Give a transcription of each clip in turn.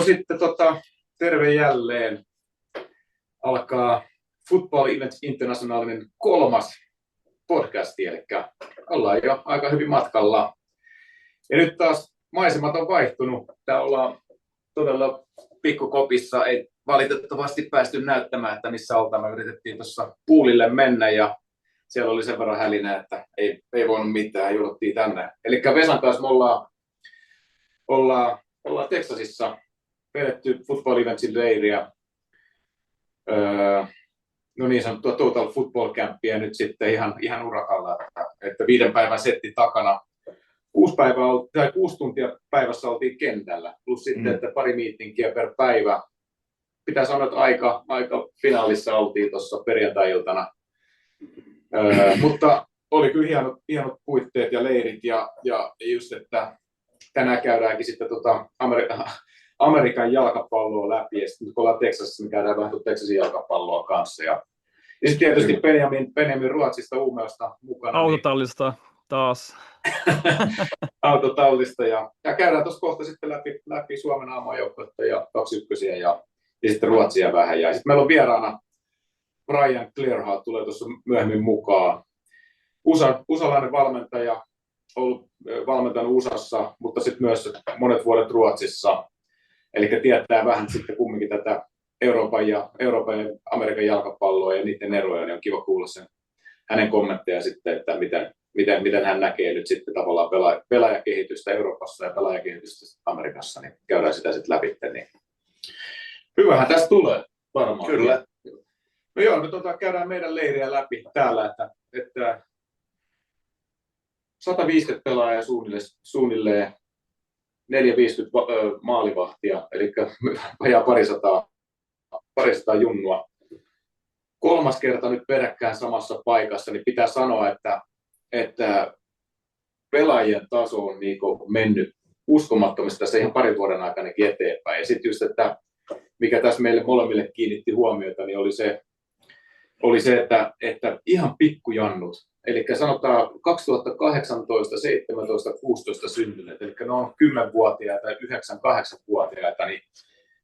sitten terve jälleen. Alkaa Football Events Internationalin 3. podcasti, eli ollaan jo aika hyvin matkalla. Ja nyt taas maisemat on vaihtunut. Täällä ollaan todella pikkukopissa. Ei valitettavasti päästy näyttämään, että missä oltaan. Me yritettiin tuossa puulille mennä ja siellä oli sen verran hälinä, että ei voinut mitään. Jouduttiin tänne. Eli Vesan kanssa me ollaan Texasissa vedetty Football Eventsin leiriä. No niin sanottua Total Football Campia nyt sitten ihan urakalla, että 5 päivän setti takana. 6 tuntia päivässä oltiin kentällä, plus sitten, että pari meetingiä per päivä. Pitää sanoa, että aika finaalissa oltiin tuossa perjantai-iltana. Mutta oli kyllä hienot puitteet ja leirit ja just, että tänään käydäänkin sitten Amerikan jalkapalloa läpi, ja sitten kun ollaan Texasissa, niin käydään vähän Texasin jalkapalloa kanssa. Ja sitten tietysti Benjamin Ruotsista Umeosta mukana. Autotallista taas. Autotallista, ja käydään tuossa kohta sitten läpi Suomen A-maajoukkueesta ja 21 ja sitten Ruotsia vähän. Ja sitten meillä on vieraana Brian Clarhaut, tulee tuossa myöhemmin mukaan. Usalainen valmentaja, ollut valmentanut USAssa, mutta sitten myös monet vuodet Ruotsissa. Eli tietää vähän sitten kumminkin tätä Euroopan ja Amerikan jalkapalloa ja niiden eroja, niin on kiva kuulla sen hänen kommentteja sitten, että miten hän näkee nyt sitten tavallaan pelaajakehitystä Euroopassa ja pelaajakehitystä Amerikassa, niin käydään sitä sitten läpi. Niin. Hyvähän tästä tulee varmaan. Kyllä. No joo, me käydään meidän leiriä läpi täällä, että 150 pelaajaa suunnilleen 450 maalivahtia, eli vajaa parisataa junnua. 3. kerta nyt peräkkäin samassa paikassa, niin pitää sanoa, että pelaajien taso on mennyt uskomattomasti tässä ihan parin vuoden aikanakin eteenpäin. Ja sitten just, että mikä tässä meille molemmille kiinnitti huomiota, niin oli se, että ihan pikkujannut, eli sanotaan 2018, 17, 16 syntyneet, eli ne on 10-vuotiaita ja 9-8-vuotiaita, niin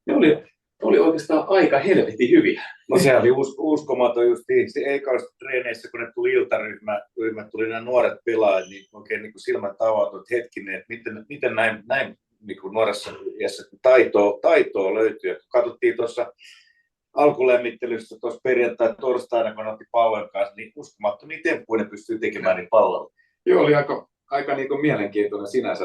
ne oli oikeastaan aika helvetin hyviä. No se oli uskomaton justiin. Eikausta treeneissä, kun ne tuli iltaryhmät, tuli nämä nuoret pelaajat, niin oikein niin silmät avautui, että hetkinen, että miten näin niin kuin nuoressa iässä taitoa löytyy. Ja katsottiin tuossa alkulämmittelyssä tuossa torstaina, kun otti pallon kanssa, niin uskomattomia temppuja ne pystyy tekemään niin pallolla. Joo, oli aika niin kuin mielenkiintoinen sinänsä,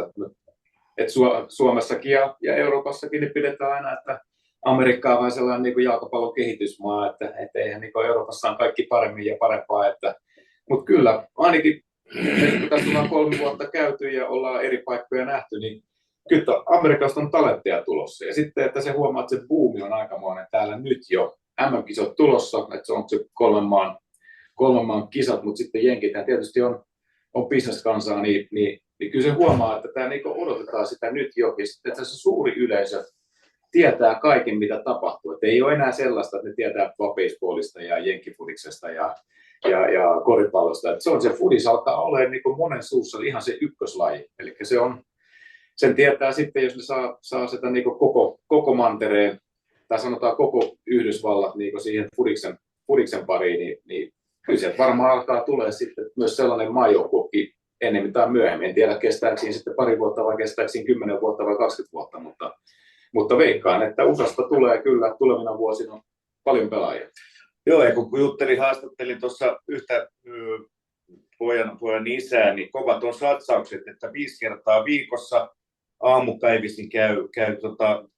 että Suomessakin ja Euroopassakin niin pidetään aina, että Amerikka on vähän sellainen niin kuin jalkapallon kehitysmaa, että eihän niin kuin Euroopassa on kaikki paremmin ja parempaa. Mutta kyllä, ainakin kun tässä on 3 vuotta käyty ja ollaan eri paikkoja nähty, niin kyllä Amerikasta on talentteja tulossa. Ja sitten, että se huomaa, että se buumi on aikamoinen täällä nyt jo. MM-kisat tulossa, että se on se 3 maan kisat, mutta sitten jenkithän tietysti on bisneskansaa, niin kyllä se huomaa, että tämä niin odotetaan sitä nyt jo. Ja sitten, että se suuri yleisö tietää kaiken, mitä tapahtuu. Että ei ole enää sellaista, että ne tietää baseballista ja jenkkifudiksesta ja koripallosta. Että se fudis alkaa olemaan niin monen suussa ihan se ykköslaji. Eli sen tietää sitten, jos ne saa sitä niin koko mantereen, tai sanotaan koko Yhdysvallat niin siihen fudiksen pariin, niin kyllä sieltä varmaan alkaa tulee sitten myös sellainen maajoukkuekin enemmän tai myöhemmin. En tiedä, kestääkö siinä sitten 2 vuotta vai kestääkö siinä 10 vuotta vai 20 vuotta, mutta veikkaan, että USAsta tulee kyllä tulevina vuosina paljon pelaajia. Joo, ja kun haastattelin tuossa yhtä pojan isää, niin kovat on satsaukset, että 5 kertaa viikossa aamupäivisin käy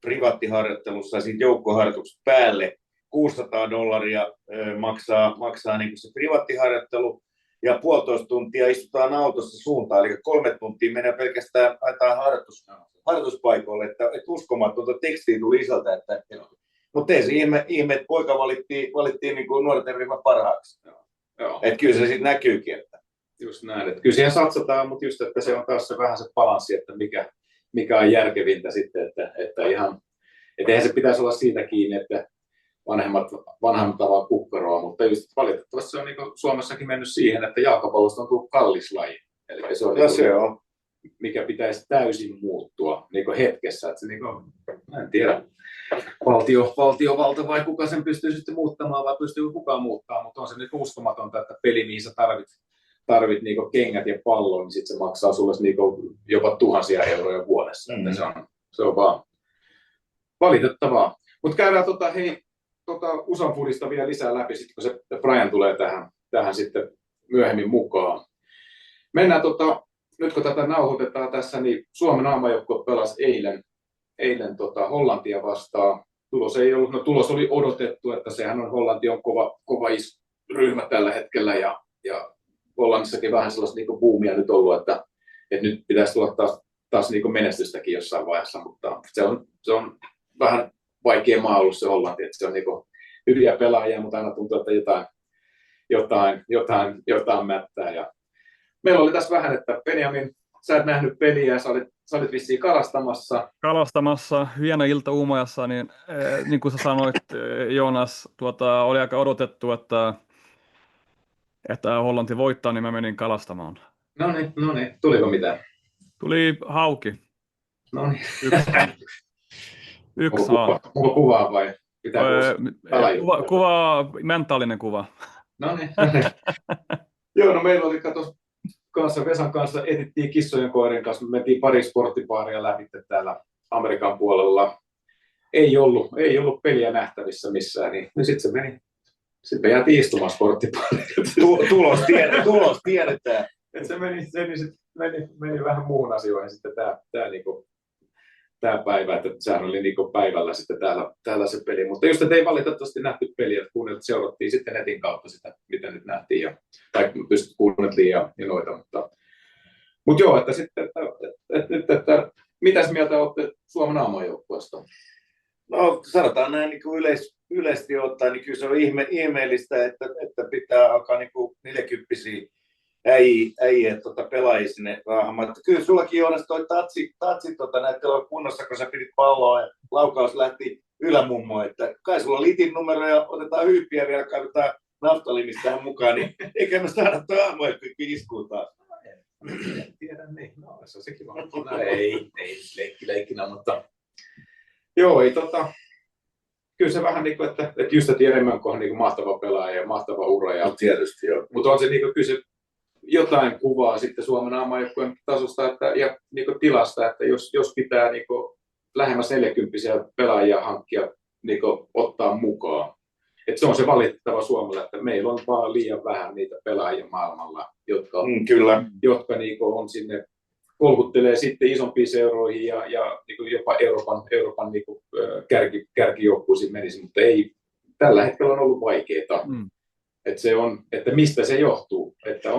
privaattiharjoittelussa ja sitten joukkoharjoitukset päälle. $600 maksaa niin se privaattiharjoittelu ja 1,5 tuntia istutaan autossa suuntaan, eli 3 tuntia menee pelkästään harjoituspaikoille, että uskomatonta tekstiä tuli isältä, mutta ei se ihme, että poika valittiin niin kuin nuorten ryhmän parhaaksi. Että kyllä se sitten näkyykin. Että. Just näin, että kyllä siihen satsataan, mutta just, että se on taas se vähän se balanssi, että mikä on järkevintä sitten, että eihän se pitäisi olla siitä kiinni, että vanhemmat tavat kukkaroa, mutta just valitettavasti se on niin Suomessakin mennyt siihen, että jalkapallosta on tullut kallis laji. Eli se on, mikä pitäisi täysin muuttua niin kuin hetkessä. Että se, niin kuin, en tiedä, valtiovalta vai kuka sen pystyy sitten muuttamaan vai pystyy kukaan muuttaa, mutta on se nyt uskomatonta, että peli, mihin sä tarvit niin kuin kengät ja pallon, niin sitten se maksaa sulle niin kuin jopa tuhansia euroja vuodessa. Se on vaan valitettavaa. Mutta käydään USAn foodista vielä lisää läpi, sit kun se Brian tulee tähän sitten myöhemmin mukaan. Mennään nyt kun tätä nauhoitetaan tässä, niin Suomen A-maajoukkue pelasi eilen Hollantia vastaan. Tulos oli odotettu, että sehän on Hollanti on kova ryhmä tällä hetkellä ja Hollannissakin vähän sellaista niin boomia nyt ollut, että nyt pitäisi tulla taas niin menestystäkin jossain vaiheessa, mutta se on vähän vaikea maa ollut se Hollanti, että se on niin hyviä pelaajia, mutta aina tuntuu, että jotain mättää. Ja meillä oli tässä vähän, että Benjamin, sä et nähnyt peliä, sä olit vissiin kalastamassa. Hieno ilta Uumajassa, niin kuin sä sanoit, Joonas, oli aika odotettu, että Hollanti voittaa, niin mä menin kalastamaan. No niin, tuliko mitään? Tuli hauki. No niin. Yksi saa. Onko kuvaa vai pitää kuva, mentaalinen kuva. No niin. Joo, no meillä oli Vesan kanssa etittiin kissojen koirien kanssa, me mentiin pari sporttipaaria läpi täällä Amerikan puolella. Ei ollut peliä nähtävissä missään, niin sitten se meni. Sitten me jäätiin istumaan sporttipaarille. Tulos tiedetään. Se meni vähän muuhun asioihin sitten tämä päivä, että sehän oli niin päivällä sitten täällä se peli. Mutta just, että ei valitettavasti nähty peliä, että seurattiin sitten netin kautta sitä, mitä nyt nähtiin, tai pystyt kuunneltiin ja noita. Mutta joo, että sitten, että mitäs mieltä olette Suomen A-maajoukkueesta? No sanotaan näin niin kuin yleisesti ottaen, niin kyllä se on ihmeellistä, että pitää alkaa niin kuin 40-vuotiaita äijä pelaajia sinne raahamaan. Kyllä sullakin Joonas toi tatsi näytti olla kunnossa, kun sä pidit palloa ja laukaus lähti ylämummoon. Että kai sulla litin numero ja otetaan hyyppiä vielä, kaivetaan naftalimista tähän mukaan, niin eikä me saada tuo aamujoukkuekin iskuun taas. En tiedä niin, no se on sekin vaan. No, ei leikkinä, mutta joo, ei kyllä se vähän niin kuin, että just Jeremänko on niin mahtava pelaaja ja mahtava ura. Ja, tietysti joo. Mutta on se niin kuin, kyllä se jotain kuvaa sitten Suomen A-maajoukkueen tasosta ja niin kuin tilasta, että jos pitää niin kuin lähemmäs 40 pelaajia hankkia, niin kuin ottaa mukaan. Et se on se valitettava Suomella, että meillä on vaan liian vähän niitä pelaajia maailmalla, jotka niin kuin on sinne kolkuttelee sitten isompiin seuroihin ja niin kuin jopa Euroopan niin kuin kärkijoukkuisiin menisi, mutta ei tällä hetkellä on ollut vaikeaa. Että mistä se johtuu, että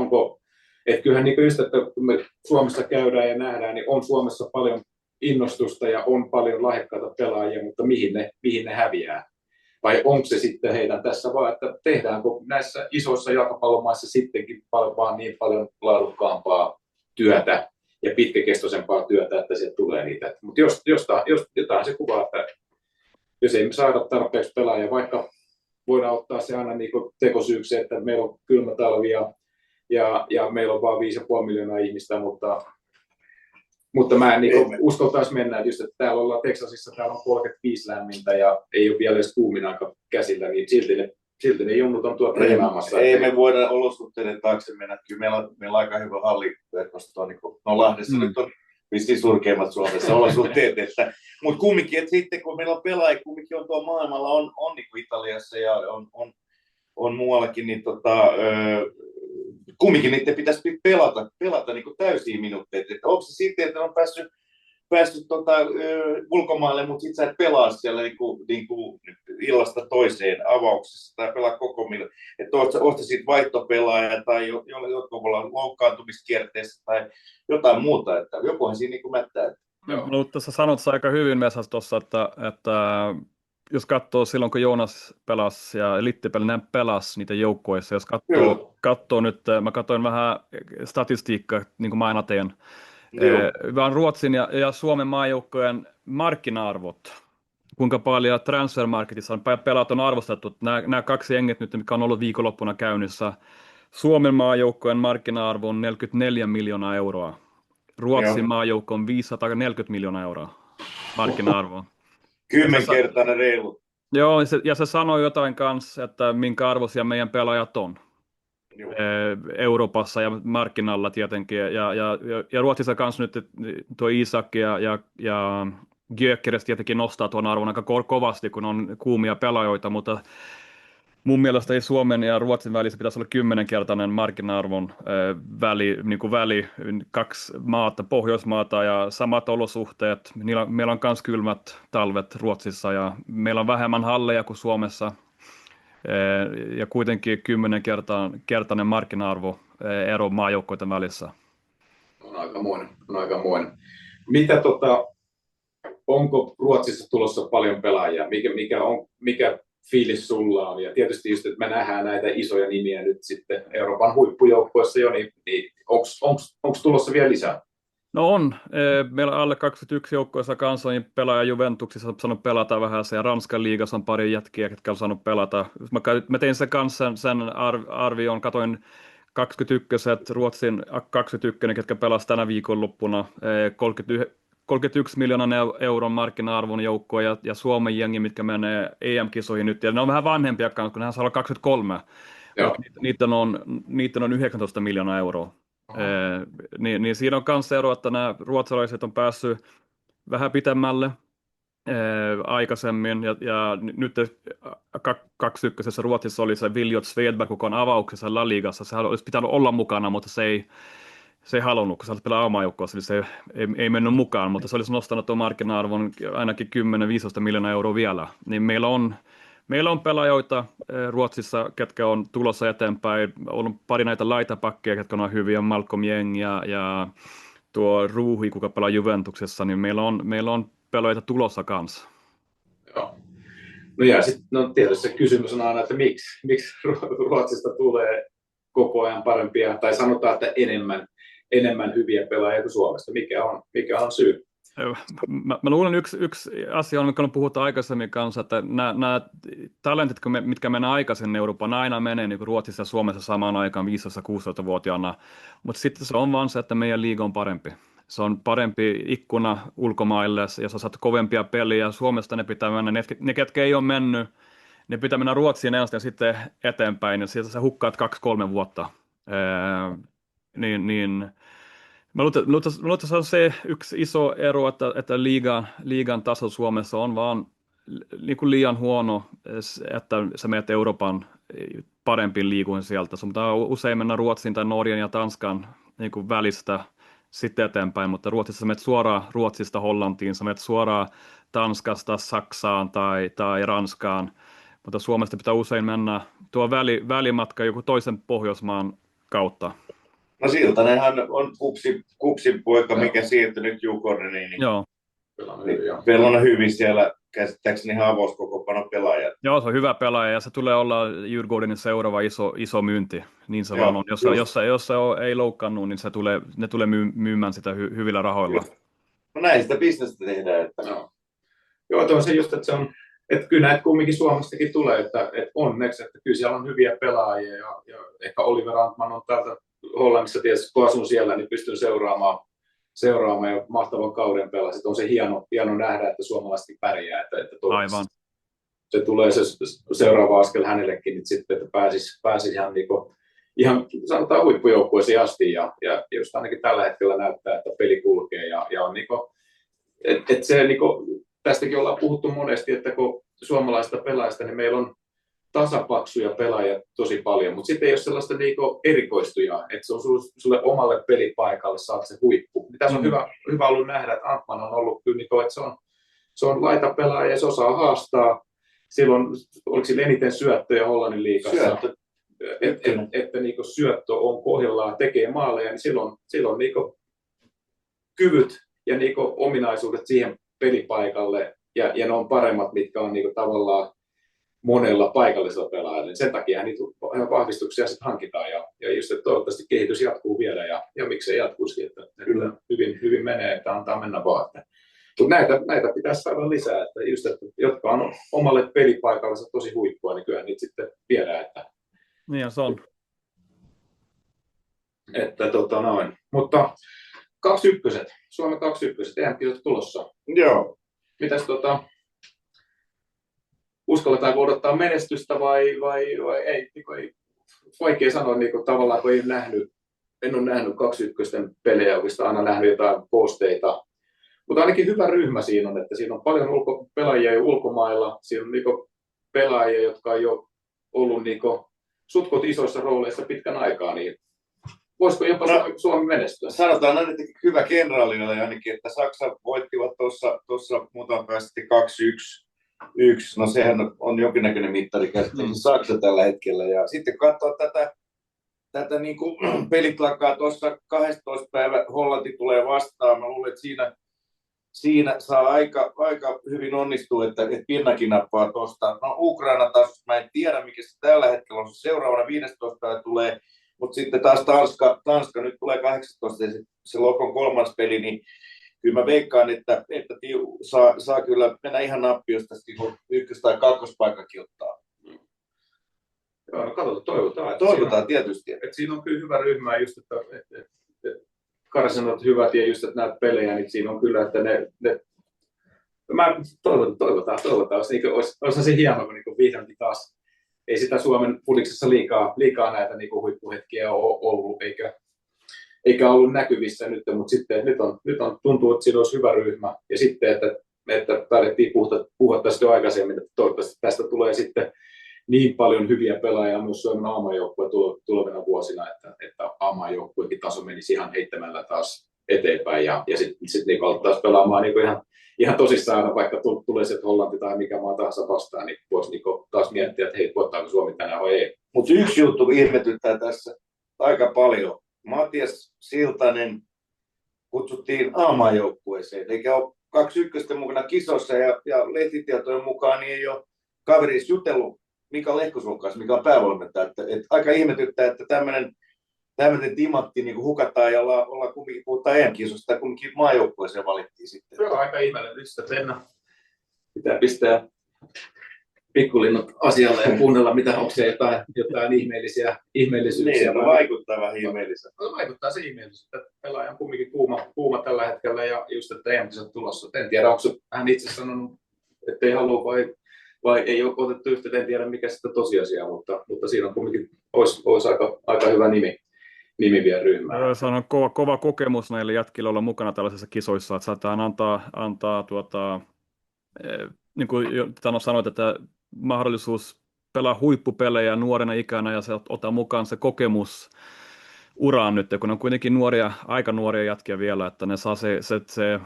kyllähän niin just, että kun me Suomessa käydään ja nähdään, niin on Suomessa paljon innostusta ja on paljon lahjakkaita pelaajia, mutta mihin ne häviää? Vai onko se sitten heidän tässä vaan, että tehdäänkö näissä isoissa jalkapallomaissa sittenkin vaan niin paljon laadukkaampaa työtä ja pitkäkestoisempaa työtä, että sieltä tulee niitä. Mutta jos jotain se kuvaa, että jos ei me saada tarpeeksi pelaajia, vaikka voidaan ottaa se aina niin tekosyyksi, että meillä on kylmä talvi ja meillä on vain 5,5 miljoonaa ihmistä, mutta mä en niin uskaltaisi mennä, että just, että täällä ollaan Texasissa, täällä on 35 lämmintä ja ei ole vielä edes kuumin aika käsillä, niin silti ne junnut on tuolla treenaamassa. Ei me voida olosuhteiden taakse mennä, kyllä meillä on aika hyvä halliverkosto, niin Lahdessa nyt on vissiin surkeimmat Suomessa olosuhteet, mutta kumminkin, että sitten kun meillä on pelaajia, kumminkin on tuolla maailmalla, on niin kuin Italiassa ja on muuallakin, niin kumminkin niiden pitäisi pelata niin kuin täysiä minuutteja. Että onko se sitten, että on päässyt ulkomaille, mutta sitten sä et pelaa siellä niin kuin illasta toiseen avauksessa tai pelaa koko minuutin. Että oot sä sitten vaihtopelaaja tai jotka voi olla loukkaantumiskierteessä tai jotain muuta. Että jokuhan siinä niin kuin mättää. No, tässä sanot aika hyvin Vesas tuossa, että jos katsoo silloin, kun Joonas pelasi ja Littipelinen pelasi niitä joukkueissa, jos katsoo nyt, mä katsoin vähän statistiikkaa, niin kuin mä aina teen, vaan Ruotsin ja Suomen maajoukkojen markkina-arvot, kuinka paljon transfermarketissa on pelaat on arvostettu, nämä kaksi jengit nyt, mikä on ollut viikonloppuna käynnissä, Suomen maajoukkojen markkina-arvo on 44 miljoonaa euroa Ruotsin maajoukko on 540 miljoonaa euroa markkina-arvoa. 10-kertainen reilu. Joo, ja se sanoi jotain kanssa, että minkä arvoisia meidän pelaajat on. Euroopassa ja markkinalla tietenkin. Ja Ruotsissa kanssa nyt tuo Isak ja Gyökeres tietenkin nostaa tuon arvon aika kovasti, kun on kuumia pelaajoita, mutta mun mielestä ei Suomen ja Ruotsin välissä pitäisi olla 10-kertainen markkina-arvon väli, 2 maata, Pohjoismaata ja samat olosuhteet. Meillä on myös kylmät talvet Ruotsissa ja meillä on vähemmän halleja kuin Suomessa. Ja kuitenkin 10-kertainen markkina-arvo ero maajoukkoiden välissä. On aikamoinen. Onko Ruotsissa tulossa paljon pelaajia? Mikä fiilis sulla on? Ja tietysti just, että me nähdään näitä isoja nimiä nyt sitten Euroopan huippujoukkueessa jo, niin onko tulossa vielä lisää? No on. Meillä alle 21 joukkueessa kanssa on pelaaja Juventuksissa on saanut pelata vähän, ja Ranskan liigassa on pari jätkiä, jotka on saanut pelata. Mä tein sen kanssa sen arvion, katoin 21, Ruotsin 21, jotka pelasivat tänä viikonloppuna, 31 miljoonan euron markkina-arvon joukkoa ja Suomen jengi, mitkä menee EM-kisoihin nyt. Ja ne on vähän vanhempia kanssa, kun nehän saa olla 23. Niitä on 19 miljoonaa euroa. Niin siinä on myös ero, että nämä ruotsalaiset on päässyt vähän pitemmälle aikaisemmin. Ja nyt 21 Ruotsissa oli se Viljot Svedberg, joka on avauksessa La Ligassa. Se olisi pitänyt olla mukana, mutta se ei halunnut, kun se olisi pelaa A-maajoukkueessa, niin se ei mennyt mukaan, mutta se olisi nostanut tuon markkina-arvon ainakin 10-15 miljoonaa euroa vielä. Niin meillä on pelaajoita Ruotsissa, ketkä on tulossa eteenpäin. On pari näitä laitapakkeja, ketkä on hyviä, Malcolm Jeng ja tuo Ruuhi, kuka pelaa Juventuksessa, niin meillä on pelaajia tulossa kanssa. Joo. No ja sitten tietysti se kysymys on aina, että miksi Ruotsista tulee koko ajan parempia, tai sanotaan, että enemmän hyviä pelaajia kuin Suomesta. Mikä on syy? Mä luulen yksi asia on, mikä on puhuttu aikaisemmin kanssa, että nämä talentit, mitkä menee aikaisin Euroopan, aina menee niin kuin Ruotsissa ja Suomessa samaan aikaan 15-16-vuotiaana, mutta sitten se on vaan se, että meidän liiga on parempi. Se on parempi ikkuna ulkomaille, ja sä saat kovempia peliä. Suomesta ne pitää mennä, ne ketkä ei ole mennyt, ne pitää mennä Ruotsiin ensin ja sitten eteenpäin, ja sieltä sä hukkaat 2-3 vuotta. Mä luulen, että se on se yksi iso ero, että liigan taso Suomessa on vaan niin kuin liian huono, että sä menet Euroopan parempiin liiguihin sieltä. Sun pitää usein mennä Ruotsin tai Norjan ja Tanskan niin kuin välistä sitten eteenpäin, mutta Ruotsissa sä menet suoraan Ruotsista Hollantiin, sä menet suoraan Tanskasta Saksaan tai Ranskaan, mutta Suomesta pitää usein mennä tuo välimatka joku toisen Pohjoismaan kautta. No Siltanenhan on kupsin poika, mikä siirtyi nyt Jukoriniin. Niin joo. Pelannut hyvin siellä, käsittääkseni ihan avauskokopano pelaajat. Joo, se on hyvä pelaaja ja se tulee olla Djurgårdenin seuraava iso myynti. Niin se vaan on. Jos se ei loukkaannut, niin ne tulee myymään sitä hyvillä rahoilla. No näin sitä bisnestä tehdään. Että... Joo, tuo on se just, että kyllä näitä kumminkin Suomestakin tulee, että onneksi, että kyllä siellä on hyviä pelaajia ja ehkä Oliver Antman on täältä Hollannissa tietysti, kun asun siellä, niin pystyn seuraamaan ja mahtavan kauden pelaa. Sitten on se hieno nähdä, että suomalaisetkin pärjää. Että aivan. Se tulee se seuraava askel hänellekin, että sitten että pääsisi ihan sanotaan huippujoukkueeseen asti. Ja just ainakin tällä hetkellä näyttää, että peli kulkee. Ja on että se tästäkin ollaan puhuttu monesti, että kun suomalaista pelaajista, niin meillä on tasapaksuja pelaajia tosi paljon, mutta sitten ei ole sellaista erikoistujaa, että se on sulle omalle pelipaikalle saat se huippu. Tässä on hyvä ollut nähdä, että Antman on ollut kyllä, että se on laitapelaaja ja se osaa haastaa. Silloin oliko sillä eniten syöttöjä Hollannin liigassa, että syöttö on kohdillaan, tekee maaleja, niin silloin kyvyt ja ominaisuudet siihen pelipaikalle ja ne on paremmat, mitkä on tavallaan monella paikallisella pelaajalla, niin sen takia niitä vahvistuksia sitten hankitaan ja just, että toivottavasti kehitys jatkuu vielä ja miksei jatkuisikin, että hyvin menee, että antaa mennä vaan. Mutta näitä pitäisi saada lisää, että just, että jotka on omalle pelipaikallensa tosi huippua, niin kyllä niitä sitten viedään. Niin se on. Että Mutta 21, Suomen 21, EM-kisat tulossa. Joo. Mitäs uskalletaanko odottaa menestystä vai ei? Ei vaikea sanoa tavallaan, kun en ole nähnyt 21 pelejä, oikeastaan aina nähnyt jotain posteita. Mutta ainakin hyvä ryhmä siinä on, että siinä on paljon pelaajia jo ulkomailla. Siinä on pelaajia, jotka on jo ollut sutkot isoissa rooleissa pitkän aikaa. Niin voisiko jopa Suomi menestyä? Sanotaan ainakin hyvä kenraalina ainakin, että Saksa voittivat tuossa muutaman päästä 2-1. No sehän on jonkinnäköinen mittari käsittelyssä Saksa tällä hetkellä. Ja sitten kun katsoo tätä niin kuin pelit lakkaa tuossa 12 päivä, Hollanti tulee vastaan. Mä luulen, että siinä saa aika hyvin onnistua, että Pinnakin nappaa tuosta. No Ukraina taas, mä en tiedä mikä se tällä hetkellä on, se seuraavana 15 tulee, mutta sitten taas Tanska nyt tulee 18, se Lokon kolmas peli, niin kyllä mä veikkaan, että saa kyllä mennä ihan nappi, jos tästä ykkös- tai kakkospaikkakin ottaa. Joo, no katsotaan, toivotaan. Toivotaan tietysti. Että siinä on kyllä hyvä ryhmä, just että karsinat hyvät ja just että näitä pelejä, niin siinä on kyllä, että mä toivotaan. Olisi se hienoa, kun vihdoinkin taas ei sitä Suomen fudiksessa liikaa näitä huippuhetkiä ole ollut, eikä ollut näkyvissä nyt, mutta sitten nyt on tuntuu, että siinä olisi hyvä ryhmä. Ja sitten, että taidettiin puhua tästä jo aikaisemmin, että toivottavasti tästä tulee sitten niin paljon hyviä pelaajia myös Suomen A-maajoukkue tulevina vuosina, että A-maajoukkuekin taso menisi ihan heittämällä taas eteenpäin. Ja sitten alettaisiin pelaamaan ihan tosissaan, vaikka tulee se Hollanti tai mikä maa tahansa vastaan, niin voisi taas miettiä, että hei, voittaako Suomi tänään vai ei. Mutta yksi juttu ihmetyttää tässä aika paljon. Matias Siltanen kutsuttiin A-maajoukkueeseen, eikä ole 21 mukana kisossa ja lehtitietojen mukaan niin ei ole kaveris jutellut Mika Lehkosuon kanssa, mikä on päävalmentaja. Että aika ihmetyttää, että tämmöinen timatti niin hukataan ja ollaan kumminkin puhutaan EM-kisosta ja kumminkin maajoukkueeseen valittiin sitten. Se on aika ihmeellistä, että pitää pistää pikkulinnut asialle ja kuunnella, onko se jotain ihmeellisyyksiä. Niin, vaikuttaa vähän ihmeelliseltä. Vaikuttaa se ihmeellisyyttä, että pelaaja on kumminkin kuuma tällä hetkellä ja just, että EM-kisat tulossa. En tiedä, onko hän itse sanonut, että ei halua vai ei ole otettu yhteyttä, en tiedä mikä sitä tosiasiaa, mutta siinä on kumminkin olisi aika hyvä nimi vielä ryhmään. Se on kova kokemus näille jätkille olla mukana tällaisissa kisoissa, että saadaan antaa niin kuin sanoit, että mahdollisuus pelaa huippupelejä nuorena ikänä ja se ottaa mukaan se kokemus uraan nyt, kun on kuitenkin aika nuoria jätkiä vielä, että ne saa se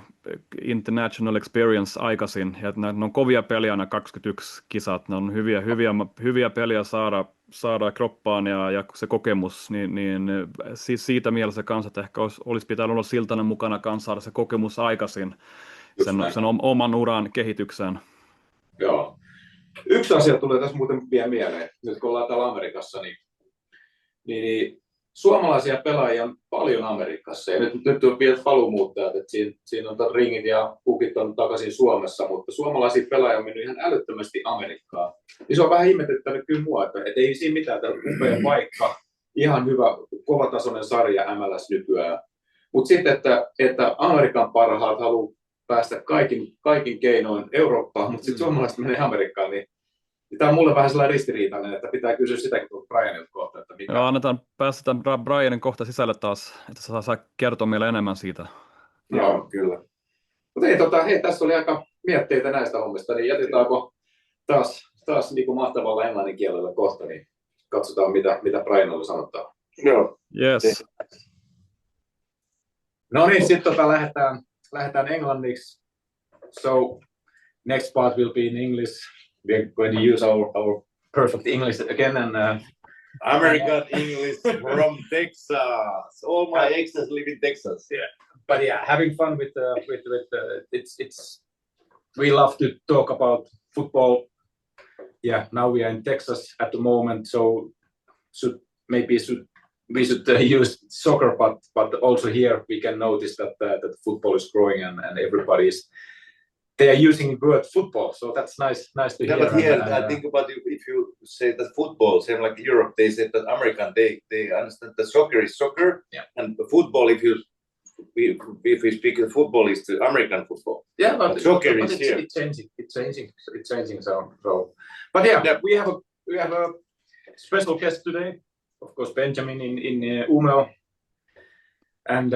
international experience aikaisin, ja että ne on kovia peliä nämä 21 kisat, ne on hyviä peliä saada kroppaan ja se kokemus, niin siis siitä mielessä kanssa, että ehkä olisi pitänyt olla Siltanen mukana kanssa saada se kokemus aikaisin sen oman uran kehitykseen. Joo. Yksi asia tulee tässä muuten vielä mieleen, nyt kun ollaan täällä Amerikassa, niin suomalaisia pelaajia on paljon Amerikassa, ja nyt on vielä paluumuuttajat, että siinä on ringit ja pukit on takaisin Suomessa, mutta suomalaisia pelaajia on mennyt ihan älyttömästi Amerikkaan. Niin se on vähän ihmetyttänyt kyllä mua, että ei siinä mitään, tämä upea paikka, ihan hyvä, kovatasoinen sarja MLS nykyään. Mutta sitten, että Amerikan parhaat haluaa päästä kaikin keinoin Eurooppaan, mutta sitten suomalaiset menee Amerikkaan, niin tämä on mulle vähän sellainen ristiriitainen, että pitää kysyä sitäkin tuolta Brianilta kohta. Että mikä... Joo, päästetään Brianin kohta sisälle taas, että saa kertoa meille enemmän siitä. Joo, kyllä. Mutta hei, tässä oli aika mietteitä näistä hommista, niin jätetäänkö taas niin kuin mahtavalla englannin kielellä kohta, niin katsotaan mitä Brian oli sanottaa. Joo. Yes. No niin, sitten lähdetään englanniksi. So, next part will be in English. We're going to use our perfect English again and American English from Texas. All my exes live in Texas. Yeah, but yeah, having fun with it's we love to talk about football. Yeah, now we are in Texas at the moment, so we should use soccer, but also here we can notice that football is growing and they are using the word football, so that's nice to hear. But here, I think about if you say that football, same like Europe, they say that American, they understand that soccer is soccer, yeah. And football, if you if we speak of football, is the American football. Yeah, but soccer is here. It's changing. So, but yeah, we have a special guest today. Of course, Benjamin in Umeå, and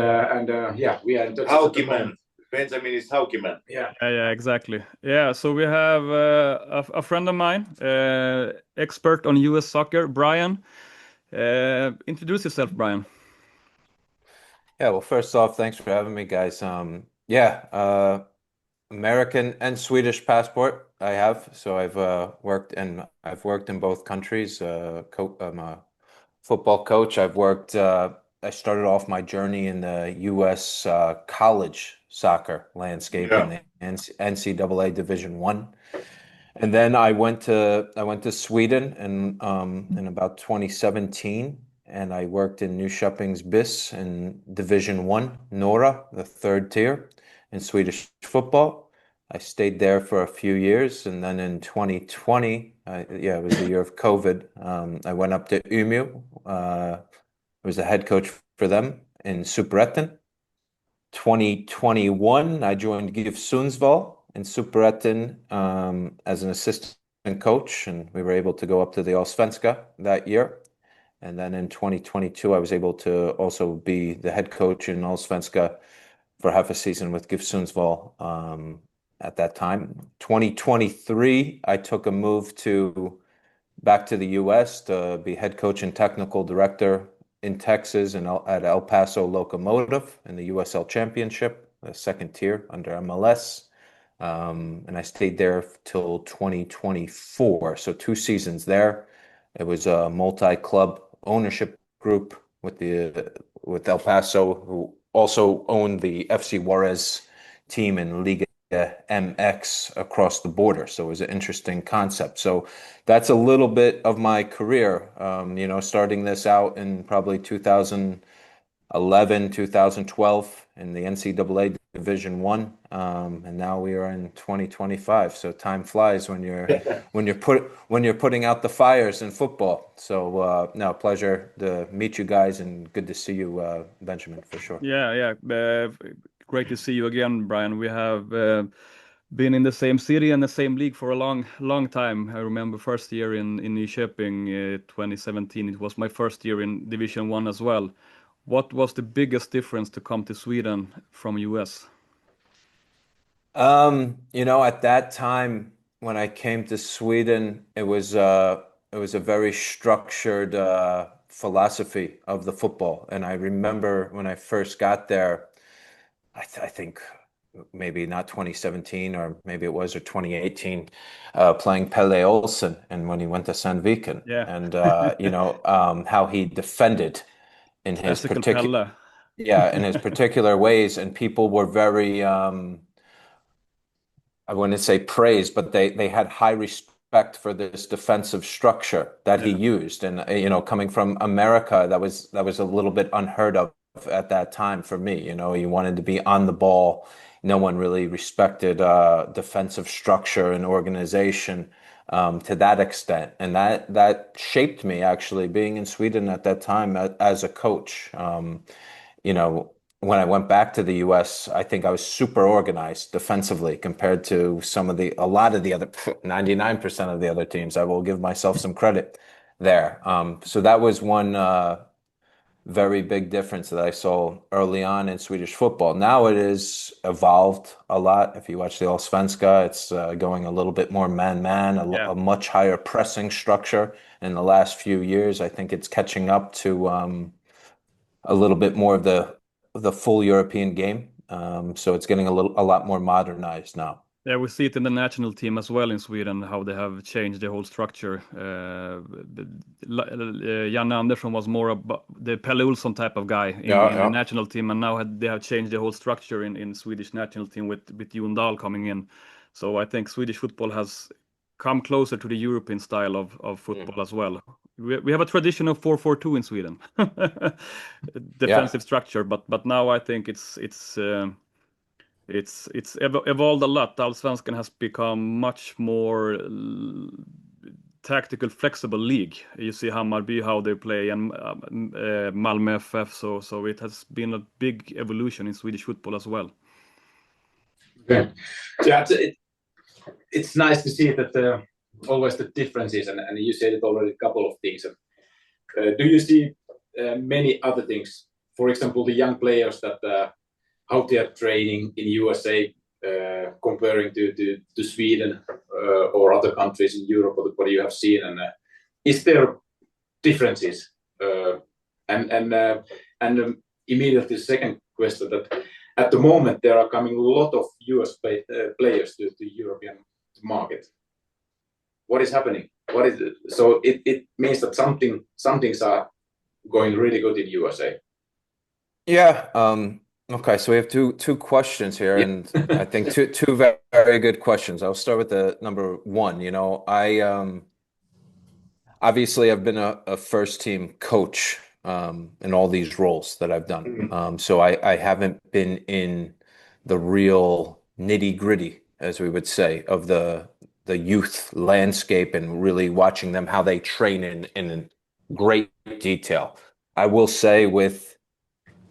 yeah, we are in touch. Haukiman. Benjamin is Haukiman. Yeah, exactly. Yeah, so we have a friend of mine, expert on US soccer, Brian. Introduce yourself, Brian. Yeah, well, first off, thanks for having me, guys. American and Swedish passport I have, so I've worked in both countries. I'm a football coach. I started off my journey in the U.S. College soccer landscape in the NCAA Division I, and then I went to Sweden in about 2017. And I worked in Nyköpings BIS in Division I, Norra, the third tier in Swedish football. I stayed there for a few years, and then in 2020, it was the year of COVID, I went up to Umeå. I was a head coach for them in Superettan. 2021, I joined GIF Sundsvall in Superettan as an assistant coach, and we were able to go up to the Allsvenska that year. And then in 2022, I was able to also be the head coach in Allsvenska for half a season with GIF Sundsvall at that time. 2023, I took a move back to the U.S. to be head coach and technical director in Texas and at El Paso Locomotive in the USL Championship, the second tier under MLS. And I stayed there till 2024, so 2 seasons there. It was a multi-club ownership group with El Paso, who also owned the FC Juarez team in Liga MX across the border. So it was an interesting concept. So that's a little bit of my career, starting this out in probably 2011, 2012 in the NCAA Division I, and now we are in 2025. So time flies when you're putting out the fires in football. So pleasure to meet you guys, and good to see you, Benjamin, for sure. Yeah. Great to see you again, Brian. We have been in the same city and the same league for a long time. I remember first year in Nyköping, 2017. It was my first year in Division I as well. What was the biggest difference to come to Sweden from US? At that time when I came to Sweden, it was a very structured philosophy of the football. And I remember when I first got there, I think maybe not 2017 or maybe it was, or 2018, playing Pelle Olsen, and when he went to Sandviken, and how he defended in his particular ways, and people were very I wouldn't say praised, but they had high respect for this defensive structure that he used. And coming from America, that was a little bit unheard of at that time for me. You wanted to be on the ball. No one really respected defensive structure and organization to that extent, and that shaped me, actually, being in Sweden at that time as a coach. When I went back to the US, I think I was super organized defensively compared to a lot of the other 99% of the other teams. I will give myself some credit there. So that was one very big difference that I saw early on in Swedish football. Now it is evolved a lot. If you watch the Allsvenska, it's going a little bit more man-man, a much higher pressing structure in the last few years. I think it's catching up to a little bit more of the full European game. So it's getting a lot more modernized now. Yeah, we see it in the national team as well in Sweden, how they have changed the whole structure. Jan Andersson was more the Pelle Olsson type of guy in the national team, and now they have changed the whole structure in Swedish national team with Jon Dahl coming in. So I think Swedish football has come closer to the European style of football as well. We have a tradition of 4-4-2 in Sweden, defensive structure, but now I think it's evolved a lot. Allsvenskan has become much more tactical, flexible league. You see Hammarby, how they play, and Malmö FF. So it has been a big evolution in Swedish football as well. Okay. Yeah, it's nice to see that always the differences, and you said it already, a couple of things. Do you see many other things? For example, the young players that how they are training in USA comparing to Sweden or other countries in Europe, or what you have seen, and is there differences? And immediately the second question, that at the moment there are coming a lot of US players to the European market. What is happening? What is it? So it means that some things are going really good in USA. Yeah. Okay. So we have two questions here, and I think two very, very good questions. I'll start with the number one. You know, obviously I've been a first team coach in all these roles that I've done. So I haven't been in the real nitty gritty, as we would say, of the youth landscape and really watching them, how they train in great detail. I will say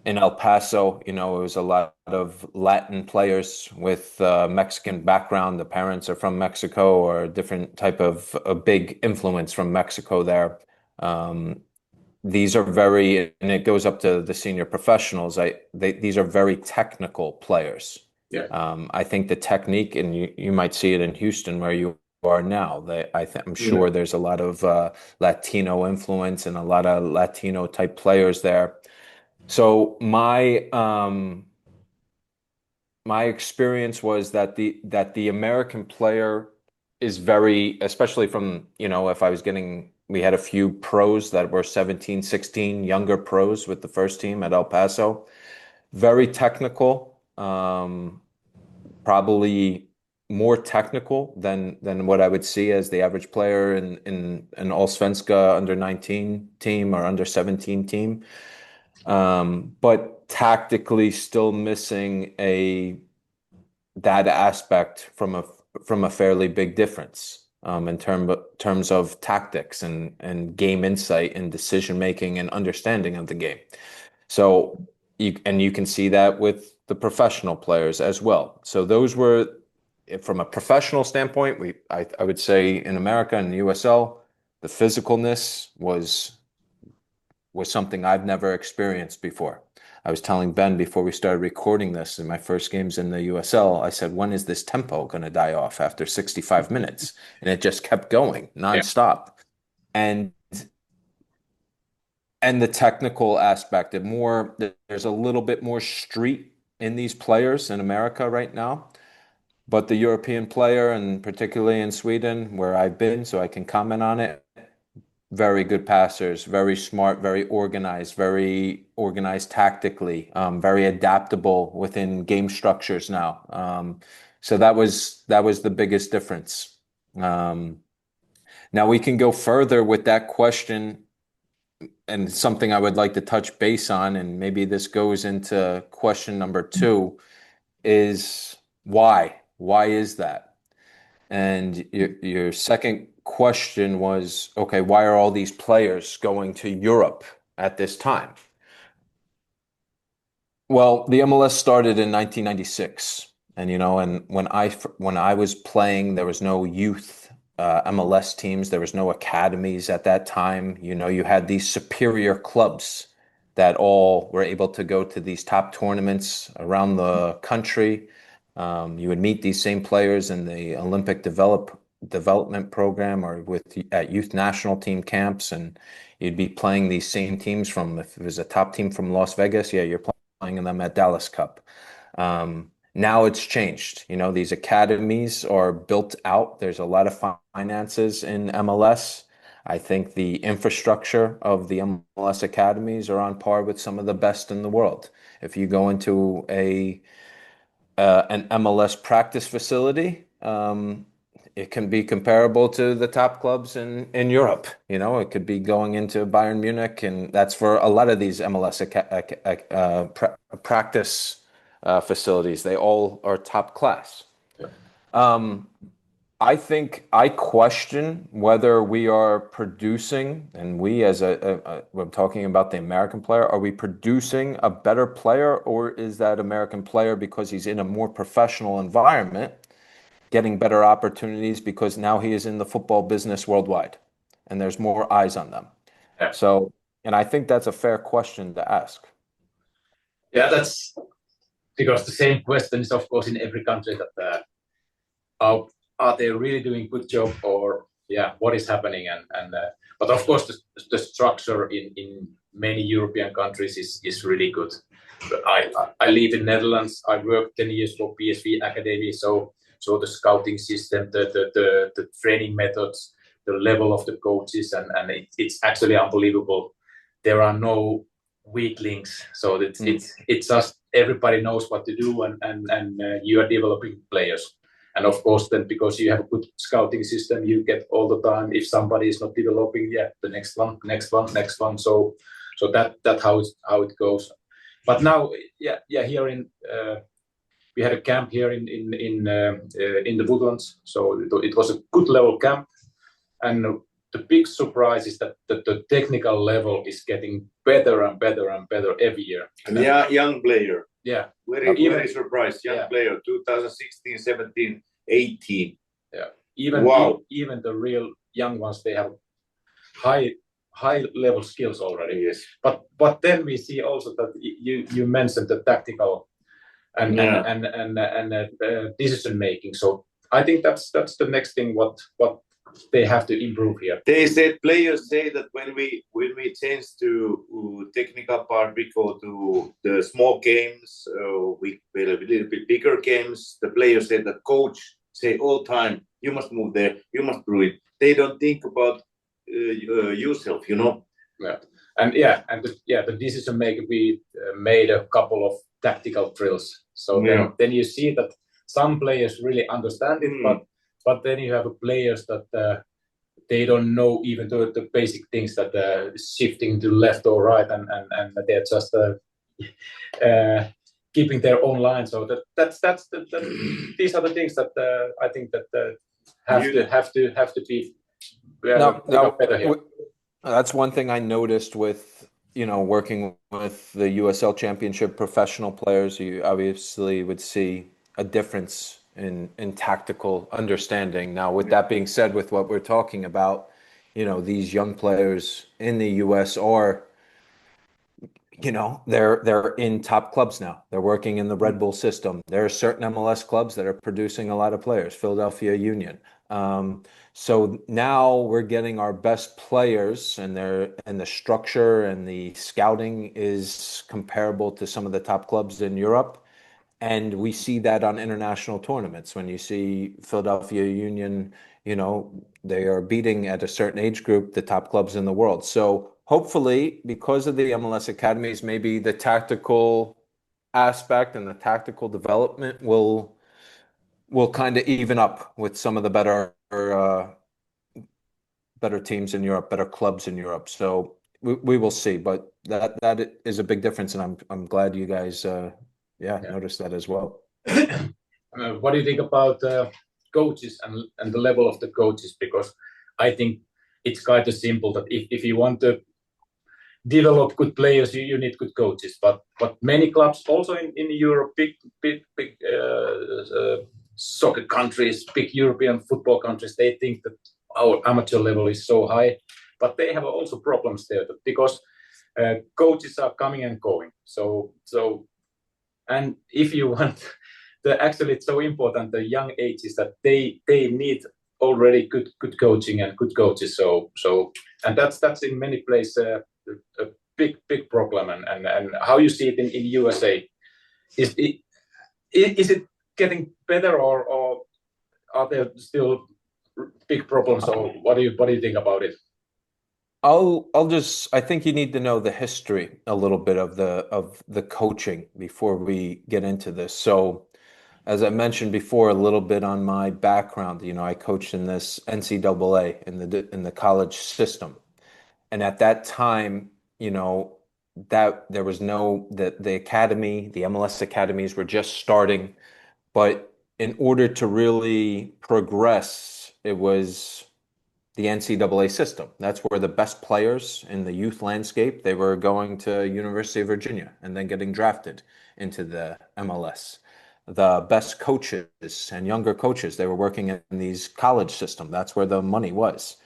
in El Paso, you know, it was a lot of Latin players with Mexican background. The parents are from Mexico, or a different type of a big influence from Mexico there. These are very, and it goes up to the senior professionals. These are very technical players. Yeah. I think the technique, and you might see it in Houston where you are now. I'm sure there's a lot of Latino influence and a lot of Latino type players there. So my experience was that the American player is very, especially from, you know, we had a few pros that were 17, 16, younger pros with the first team at El Paso. Very technical, probably more technical than what I would see as the average player in an Allsvenska under 19 team or under 17 team. But tactically still missing that aspect from a fairly big difference in terms of tactics and game insight and decision making and understanding of the game. So you can see that with the professional players as well. So those were, from a professional standpoint, I would say in America and the USL, the physicalness was something I've never experienced before. I was telling Ben before we started recording this, in my first games in the USL, I said, when is this tempo going to die off after 65 minutes? And it just kept going nonstop. Yeah. And the technical aspect, there's a little bit more street in these players in America right now. But the European player, and particularly in Sweden, where I've been, so I can comment on it, very good passers, very smart, very organized tactically, very adaptable within game structures now. So that was the biggest difference. Now we can go further with that question, and something I would like to touch base on, and maybe this goes into question number 2, is why? Why is that? And your second question was, okay, why are all these players going to Europe at this time? Well, the MLS started in 1996, and and when I was playing, there was no youth MLS teams, there was no academies at that time. You had these superior clubs that all were able to go to these top tournaments around the country. You would meet these same players in the Olympic development program or at youth national team camps, and you'd be playing these same teams if it was a top team from Las Vegas, you're playing them at Dallas Cup. Now it's changed. These academies are built out. There's a lot of finances in MLS. I think the infrastructure of the MLS academies are on par with some of the best in the world. If you go into an MLS practice facility, it can be comparable to the top clubs in Europe. It could be going into Bayern Munich, and that's for a lot of these MLS practice facilities. They all are top class. I think I question whether we are producing, and we as we're talking about the American player, are we producing a better player, or is that American player because he's in a more professional environment, getting better opportunities because now he is in the football business worldwide and there's more eyes on them? Yeah. So, and I think that's a fair question to ask. Yeah, that's because the same question is, of course, in every country that are they really doing good job, or what is happening? And but of course the structure in many European countries is really good. I live in Netherlands. I worked 10 years for PSV Academy, so the scouting system, the training methods, the level of the coaches, and it's actually unbelievable. There are no weak links, so it's just everybody knows what to do, and you are developing players. And of course, then because you have a good scouting system, you get all the time. If somebody is not developing, the next one. So that how it goes. But now, here in we had a camp here in the Woodlands, so it was a good level camp. And the big surprise is that the technical level is getting better and better and better every year. And young player. Yeah. Very surprised. Young player, 2016, 17, 18. Yeah. Even the real young ones, they have high level skills already. Yes. But then we see also that you mentioned the tactical and decision making. So I think that's the next thing what they have to improve here. Players say that when we change to technical part, we go to the small games, we play a little bit bigger games. The players say that coach say all time, you must move there, you must do it. They don't think about yourself, you know. Yeah, and the decision maker, we made a couple of tactical drills. So then you see that some players really understand it, but then you have players that they don't know even the basic things, that shifting to left or right, and they're just keeping their own line. So that's these are the things that I think that have to be better here. That's one thing I noticed with working with the USL Championship professional players. You obviously would see a difference in tactical understanding. Now, with that being said, with what we're talking about, these young players in the US are, they're in top clubs now. They're working in the Red Bull system. There are certain MLS clubs that are producing a lot of players, Philadelphia Union. So now we're getting our best players, and the structure and the scouting is comparable to some of the top clubs in Europe. And we see that on international tournaments. When you see Philadelphia Union, they are beating at a certain age group the top clubs in the world. So hopefully, because of the MLS academies, maybe the tactical aspect and the tactical development will kind of even up with some of the better teams in Europe, better clubs in Europe. So we will see. But that is a big difference, and I'm glad you guys notice that as well. What do you think about coaches and the level of the coaches? Because I think it's kind of simple that if you want to develop good players, you need good coaches. But many clubs also in Europe, big soccer countries, big European football countries, they think that our amateur level is so high, but they have also problems there because coaches are coming and going. So. And if you want, actually it's so important, the young ages, that they need already good coaching and good coaches. So and that's in many places a big problem. And how you see it in USA, is it getting better, or are there still big problems? So what do you think about it? I think you need to know the history a little bit of the coaching before we get into this. So as I mentioned before, a little bit on my background, I coached in this NCAA in the college system. And at that time, that there was the academy, the MLS academies were just starting, but in order to really progress, it was the NCAA system. That's where the best players in the youth landscape, they were going to University of Virginia and then getting drafted into the MLS. The best coaches and younger coaches, they were working in these college system. That's where the money was.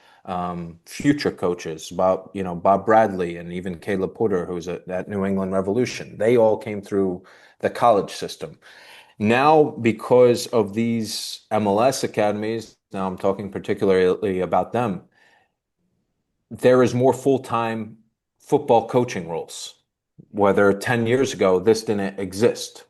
Future coaches, Bob Bradley and even Caleb Porter, who was at New England Revolution, they all came through the college system. Now, because of these MLS academies, now I'm talking particularly about them, there is more full-time football coaching roles. Whether 10 years ago, this didn't exist.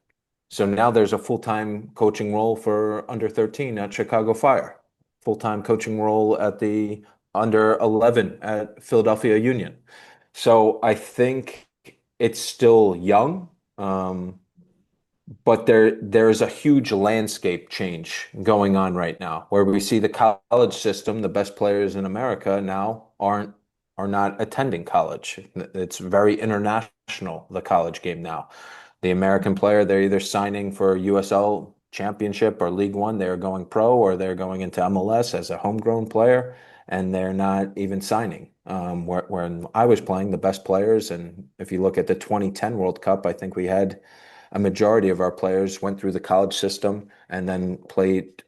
So now there's a full-time coaching role for under 13 at Chicago Fire, full-time coaching role at the under 11 at Philadelphia Union. So I think it's still young, but there is a huge landscape change going on right now, where we see the college system, the best players in America now are not attending college. It's very international, the college game now. The American player, they're either signing for USL Championship or League One, they're going pro, or they're going into MLS as a homegrown player, and they're not even signing. When I was playing, the best players, and if you look at the 2010 World Cup, I think we had a majority of our players went through the college system and then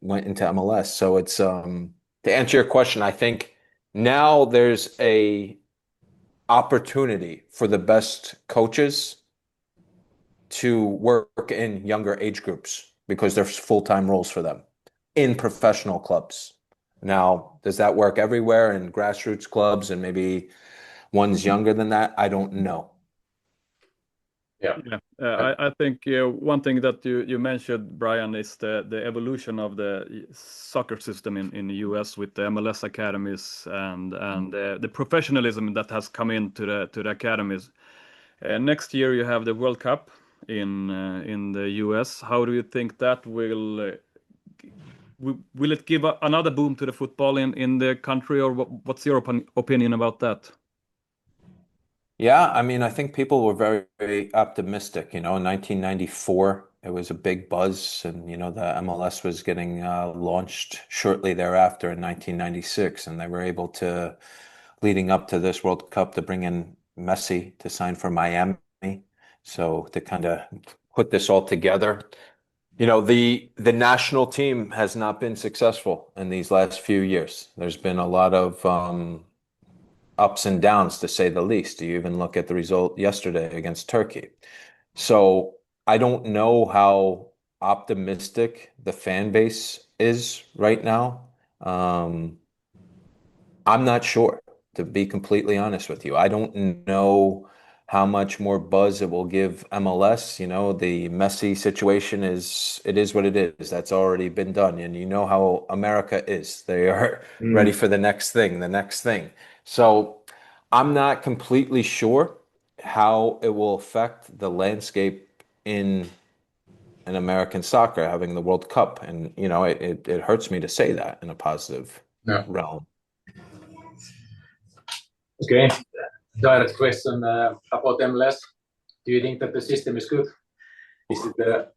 went into MLS. So it's to answer your question, I think now there's a opportunity for the best coaches to work in younger age groups because there's full-time roles for them in professional clubs. Now, does that work everywhere in grassroots clubs and maybe ones younger than that? I don't know. I think one thing that you mentioned, Brian, is the evolution of the soccer system in the US with the MLS academies and the professionalism that has come into the academies. Next year you have the World Cup in the US. How do you think that will it give another boom to the football in the country, or what's your opinion about that? Yeah, I mean, I think people were very, very optimistic. In 1994, it was a big buzz, and the MLS was getting launched shortly thereafter in 1996, and they were able to, leading up to this World Cup, to bring in Messi to sign for Miami. So to kind of put this all together, the national team has not been successful in these last few years. There's been a lot of ups and downs, to say the least. You even look at the result yesterday against Turkey. So I don't know how optimistic the fan base is right now. I'm not sure, to be completely honest with you. I don't know how much more buzz it will give MLS. The Messi situation it is what it is. That's already been done. And you know how America is. They are ready for the next thing. So I'm not completely sure how it will affect the landscape in American soccer having the World Cup. And, it hurts me to say that in a positive realm. Okay. Direct question about MLS. Do you think that the system is good? Is it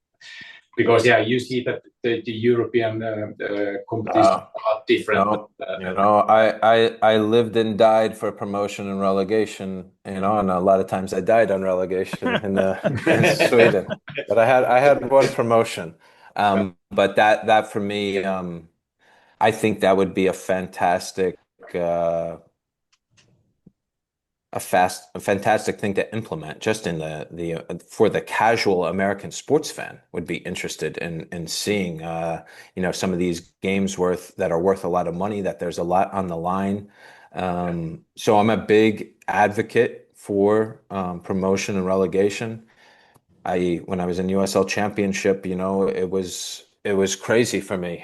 because you see that the European competitions are different. I lived and died for promotion and relegation. And a lot of times I died on relegation in Sweden. But I had one promotion. But that for me, I think that would be a fantastic. A fantastic thing to implement, just in for the casual American sports fan would be interested in seeing some of these games that are worth a lot of money, that there's a lot on the line. So I'm a big advocate for promotion and relegation. When I was in USL Championship, it was crazy for me.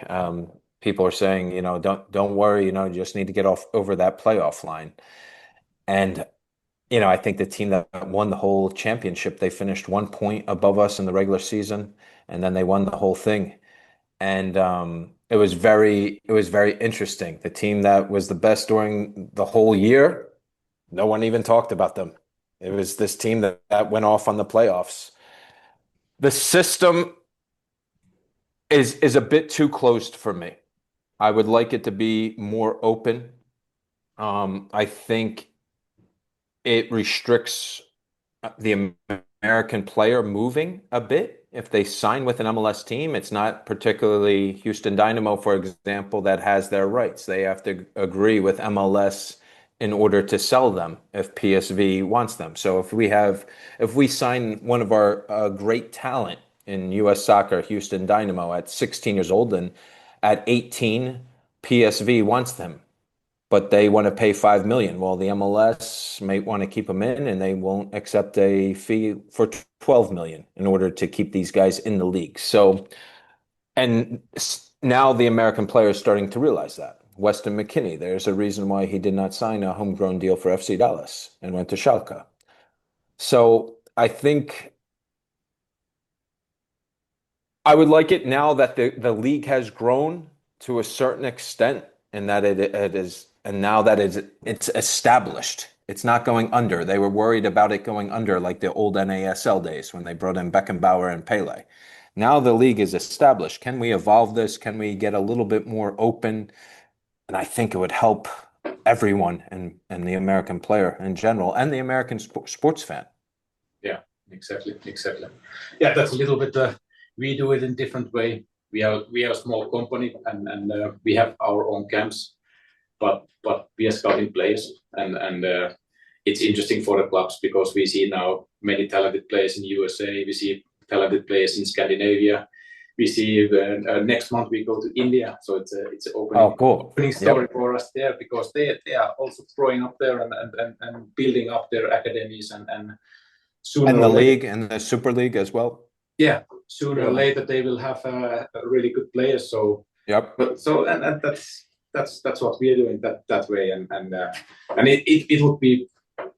People are saying, don't worry, you just need to get over that playoff line. And I think the team that won the whole championship, they finished 1 point above us in the regular season, and then they won the whole thing. And it was very interesting. The team that was the best during the whole year, no one even talked about them. It was this team that went off on the playoffs. The system is a bit too closed for me. I would like it to be more open. I think it restricts the American player moving a bit. If they sign with an MLS team, it's not particularly Houston Dynamo, for example, that has their rights. They have to agree with MLS in order to sell them if PSV wants them. So if we sign one of our great talent in US soccer, Houston Dynamo, at 16 years old, and at 18, PSV wants them, but they want to pay $5 million. Well, the MLS might want to keep them in, and they won't accept a fee for $12 million in order to keep these guys in the league. So, and now the American player is starting to realize that. Weston McKennie, there's a reason why he did not sign a homegrown deal for FC Dallas and went to Schalke. So I think I would like it now that the league has grown to a certain extent, and that it is, and now that it's established. It's not going under. They were worried about it going under like the old NASL days when they brought in Beckenbauer and Pele. Now the league is established. Can we evolve this? Can we get a little bit more open? And I think it would help everyone and the American player in general and the American sports fan. Yeah, exactly. Yeah, that's a little bit, we do it in different way. We are a small company and we have our own camps, but we are scouting players and it's interesting for the clubs because we see now many talented players in USA. We see talented players in Scandinavia. We see next month we go to India, so it's an opening story for us there because they are also growing up there and building up their academies and sooner and the league and the Super League as well. Yeah, sooner or later they will have a really good players. So and that's what we are doing that way and it would be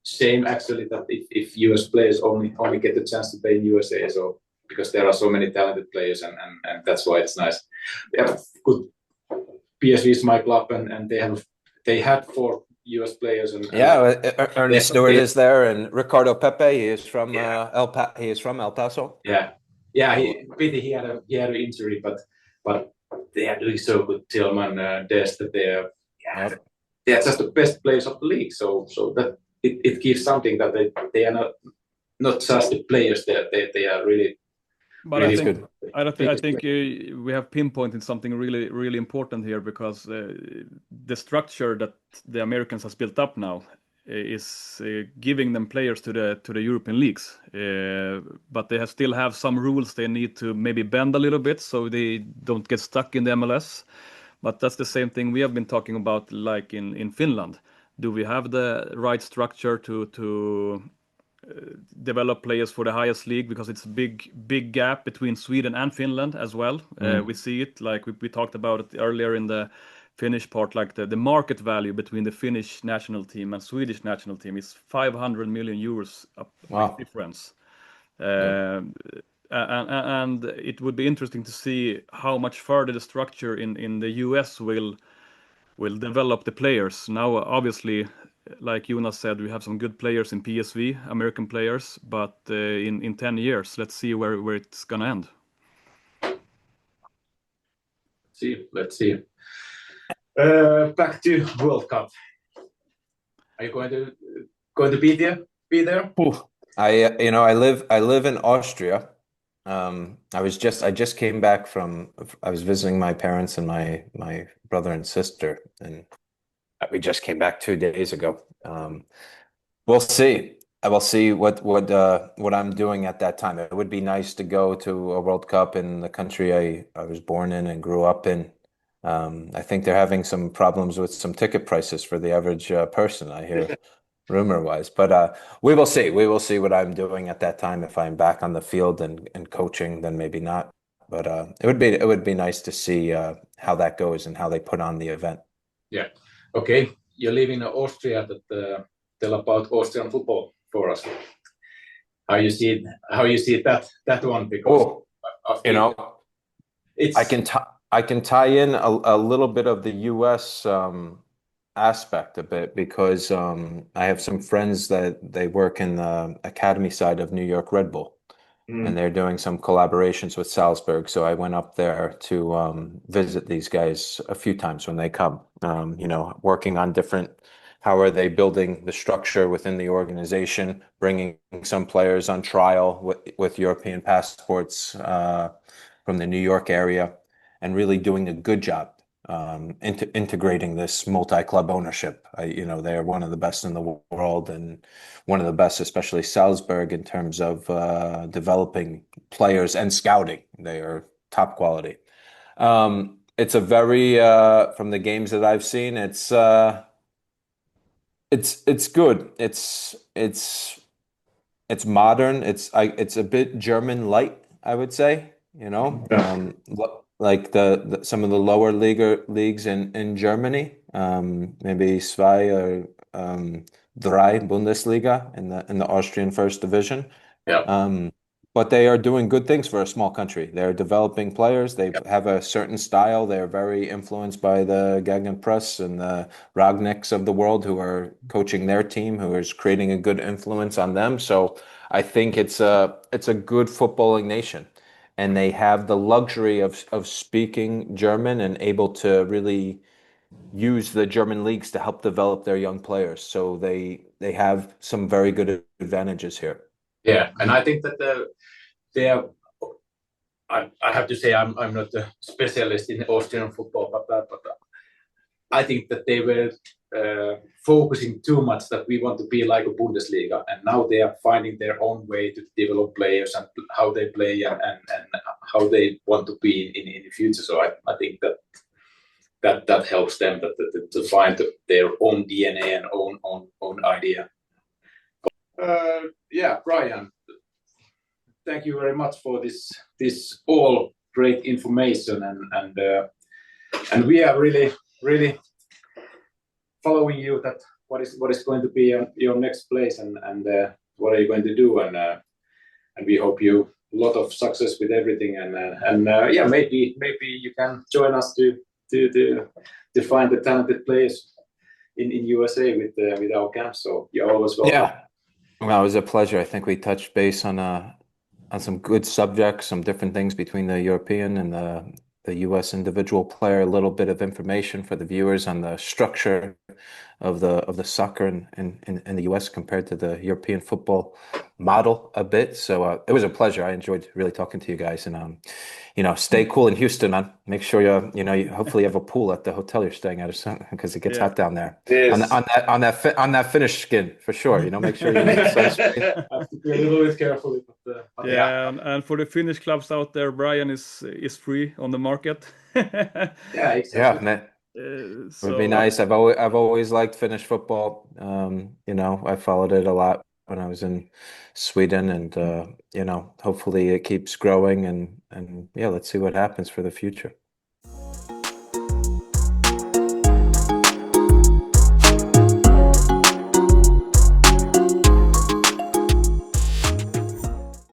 same actually that if US players only get the chance to play in USA. So because there are so many talented players and that's why it's nice. They have good PSV is my club and they had 4 US players and Ernie Stewart is there and Ricardo Pepe. He is from El Paso. He had an injury, but they are doing so good. Tillman, Dest, they are just the best players of the league. So that it gives something that they are not just the players. They are really. But really good. I think we have pinpointed something really, really important here because the structure that the Americans has built up now is giving them players to the European leagues, but they still have some rules they need to maybe bend a little bit so they don't get stuck in the MLS. But that's the same thing we have been talking about, like in Finland. Do we have the right structure to develop players for the highest league, because it's a big gap between Sweden and Finland as well. We see it, like we talked about it earlier in the Finnish part, like the market value between the Finnish national team and Swedish national team is 500 million euros difference. And it would be interesting to see how much further the structure in the US will develop the players. Now, obviously, like Joonas said, we have some good players in PSV, American players, but in 10 years, let's see where it's going to end. Let's see. Back to World Cup. Are you going to be there? I live in Austria. I just came back I was visiting my parents and my brother and sister, and we just came back 2 days ago. We'll see. I will see what I'm doing at that time. It would be nice to go to a World Cup in the country I was born in and grew up in. I think they're having some problems with some ticket prices for the average person, I hear, rumor-wise. But we will see. We will see what I'm doing at that time. If I'm back on the field and coaching, then maybe not. But it would be nice to see how that goes and how they put on the event. Yeah. Okay. You're living in Austria. Tell about Austrian football for us. How you see that one? Because I can tie in a little bit of the U.S. Aspect a bit because I have some friends that they work in the academy side of New York Red Bull, and they're doing some collaborations with Salzburg. So I went up there to visit these guys a few times when they come, working on how are they building the structure within the organization, bringing some players on trial with European passports from the New York area, and really doing a good job integrating this multi-club ownership. They are one of the best in the world, and one of the best, especially Salzburg, in terms of developing players and scouting. They are top quality. It's a very from the games that I've seen, it's good. It's modern. It's a bit German light, I would say. Like some of the lower leagues in Germany, maybe zwei or drei Bundesliga in the Austrian first division. Yeah. But they are doing good things for a small country. They're developing players. They have a certain style. They're very influenced by the Gegenpress and the Ragniks of the world, who are coaching their team, who is creating a good influence on them. So I think it's a good footballing nation. And they have the luxury of speaking German and able to really use the German leagues to help develop their young players. So they have some very good advantages here. Yeah, and I think that I have to say I'm not a specialist in Austrian football, but I think that they were focusing too much that we want to be like a Bundesliga, and now they are finding their own way to develop players and how they play and how they want to be in the future. So I think that helps them to find their own DNA and own idea. Brian, thank you very much for this all great information, and we are really following you, that what is going to be your next place, and what are you going to do, and we hope you a lot of success with everything, and maybe you can join us to find the talented players in USA with our camp. So you're always welcome. Yeah. Well, it was a pleasure. I think we touched base on some good subjects, some different things between the European and the U.S. individual player, a little bit of information for the viewers on the structure of the soccer in the U.S. compared to the European football model a bit. So it was a pleasure. I enjoyed really talking to you guys, and stay cool in Houston, man. Make sure you hopefully have a pool at the hotel you're staying at or something, because it gets hot down there. Yes. On that Finnish skin for sure. Make sure you use sunscreen. Have to be a little bit careful. But and for the Finnish clubs out there, Brian is free on the market. Yeah, exactly. Yeah, man. It would be nice. I've always liked Finnish football. I followed it a lot when I was in Sweden, and hopefully it keeps growing, and let's see what happens for the future.